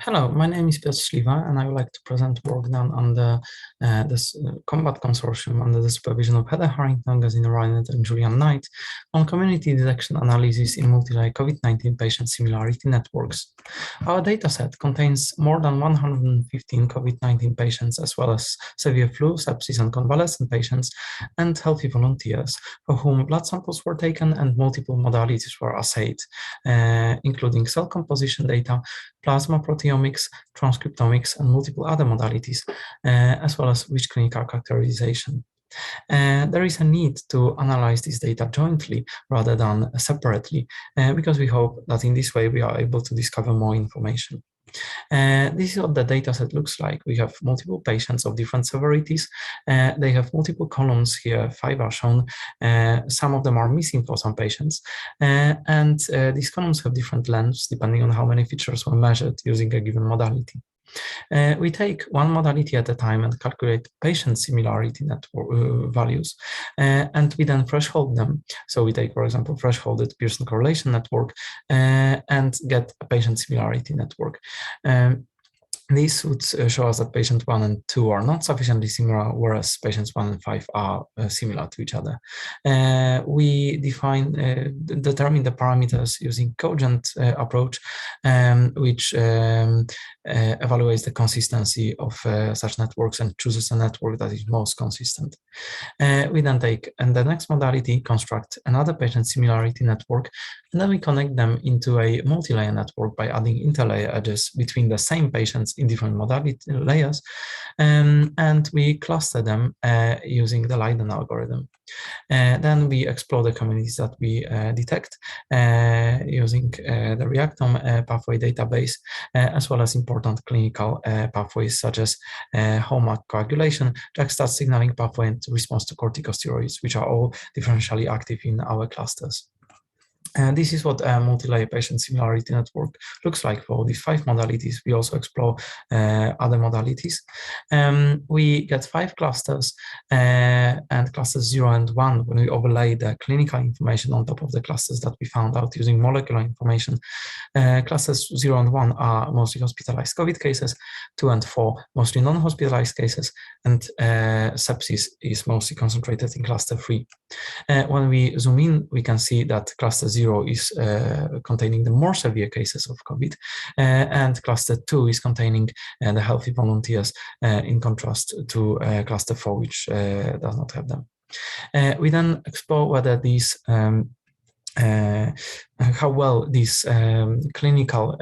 Hello, my name is Piotr Sliwa, and I would like to present work done on this combat consortium under the supervision of Heather Harrington, Gazina Reinert, and Julian Knight on community detection analysis in multilayer COVID-19 patient similarity networks. Our dataset contains more than 115 COVID-19 patients, as well as severe flu, sepsis, and convalescent patients, and healthy volunteers for whom blood samples were taken and multiple modalities were assayed, including cell composition data, plasma proteomics, transcriptomics, and multiple other modalities, as well as rich clinical characterization. There is a need to analyze this data jointly rather than separately, because we hope that in this way we are able to discover more information. This is what the dataset looks like. We have multiple patients of different severities. They have multiple columns here, 5 are shown. Some of them are missing for some patients. And these columns have different lengths depending on how many features were measured using a given modality. We take one modality at a time and calculate patient similarity network values, and we then threshold them. So we take, for example, thresholded Pearson correlation network and get a patient similarity network. This would show us that patient 1 and 2 are not sufficiently similar, whereas patients 1 and 5 are similar to each other. We determine the parameters using cogent approach, which evaluates the consistency of such networks and chooses a network that is most consistent. We then take, and the next modality, construct another patient similarity network, and then we connect them into a multi-layer network by adding interlayer edges between the same patients in different modality layers, and we cluster them using the Leiden algorithm. Then we explore the communities that we detect using the Reactome pathway database, as well as important clinical pathways such as hallmark coagulation, JAK-STAT signaling pathway, and response to corticosteroids, which are all differentially active in our clusters. And this is what a multi-layer patient similarity network looks like for these 5 modalities. We also explore other modalities. We get 5 clusters, and clusters 0 and 1, when we overlay the clinical information on top of the clusters that we found out using molecular information. Clusters 0 and 1 are mostly hospitalized COVID cases, 2 and 4 mostly non-hospitalized cases, and sepsis is mostly concentrated in cluster 3. When we zoom in, we can see that cluster 0 is containing the more severe cases of COVID, and cluster 2 is containing the healthy volunteers, in contrast to cluster 4, which does not have them. We then explore whether these how well this clinical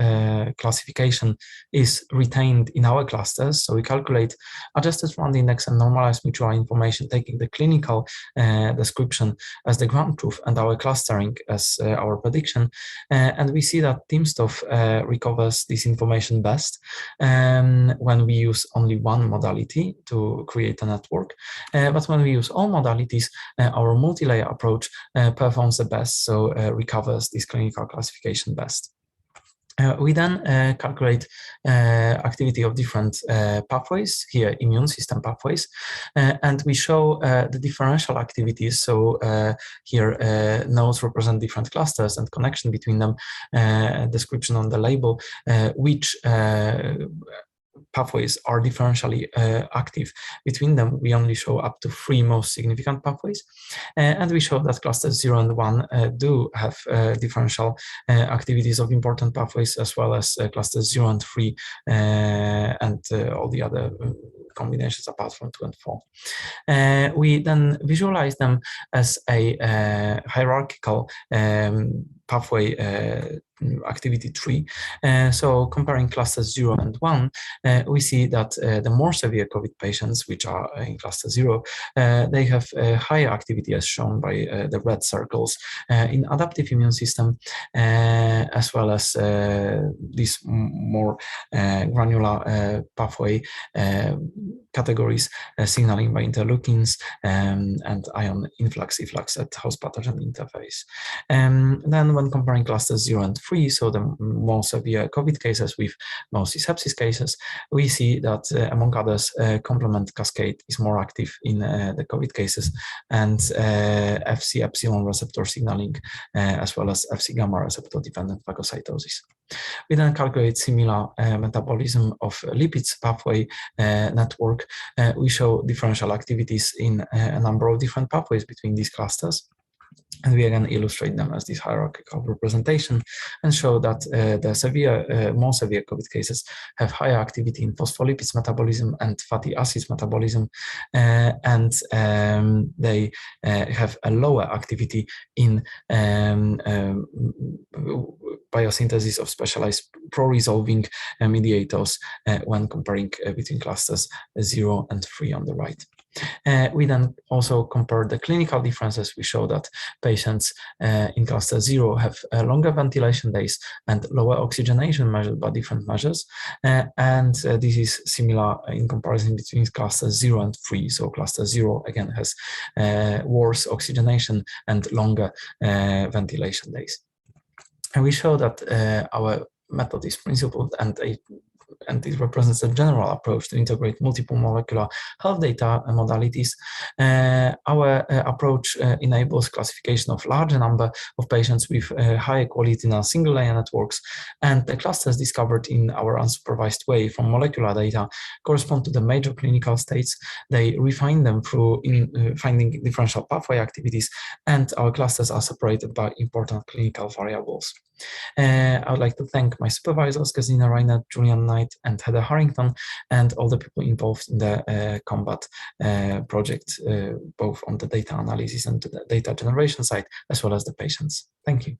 classification is retained in our clusters. So we calculate adjusted round index and normalized mutual information, taking the clinical description as the ground truth and our clustering as our prediction. And we see that timsTOF recovers this information best when we use only one modality to create a network. But when we use all modalities, our multi-layer approach performs the best, so recovers this clinical classification best. We then calculate activity of different pathways, here immune system pathways, and we show the differential activities. So here nodes represent different clusters and connection between them, description on the label, which pathways are differentially active. Between them, we only show up to 3 most significant pathways, and we show that clusters 0 and 1 do have differential activities of important pathways, as well as clusters 0 and 3 and all the other combinations apart from 2 and 4. We then visualize them as a hierarchical pathway activity tree. So comparing clusters 0 and 1, we see that the more severe COVID patients, which are in cluster 0, they have higher activity, as shown by the red circles, in adaptive immune system, as well as these more granular pathway categories, signaling by interleukins and ion influx, efflux at host pathogen interface. Then when comparing clusters 0 and 3, so the more severe COVID cases with mostly sepsis cases, we see that among others, complement cascade is more active in the COVID cases, and Fc epsilon receptor signaling, as well as Fc gamma receptor dependent phagocytosis. We then calculate similar metabolism of lipids pathway network. We show differential activities in a number of different pathways between these clusters. And we again illustrate them as this hierarchical representation and show that the more severe COVID cases have higher activity in phospholipids metabolism and fatty acids metabolism, and they have a lower activity in biosynthesis of specialized pro-resolving mediators when comparing between clusters 0 and 3 on the right. We then also compare the clinical differences. We show that patients in cluster 0 have longer ventilation days and lower oxygenation measured by different measures. And this is similar in comparison between cluster 0 and 3. So cluster 0 again has worse oxygenation and longer ventilation days. And we show that our method is principled and it represents a general approach to integrate multiple molecular health data modalities. Our approach enables classification of larger number of patients with higher quality in our single layer networks, and the clusters discovered in our unsupervised way from molecular data correspond to the major clinical states. They refine them through finding differential pathway activities, and our clusters are separated by important clinical variables. I would like to thank my supervisors, Gesine Reiner, Julian Knight, and Heather Harrington, and all the people involved in the Combat project, both on the data analysis and the data generation side, as well as the patients. Thank you.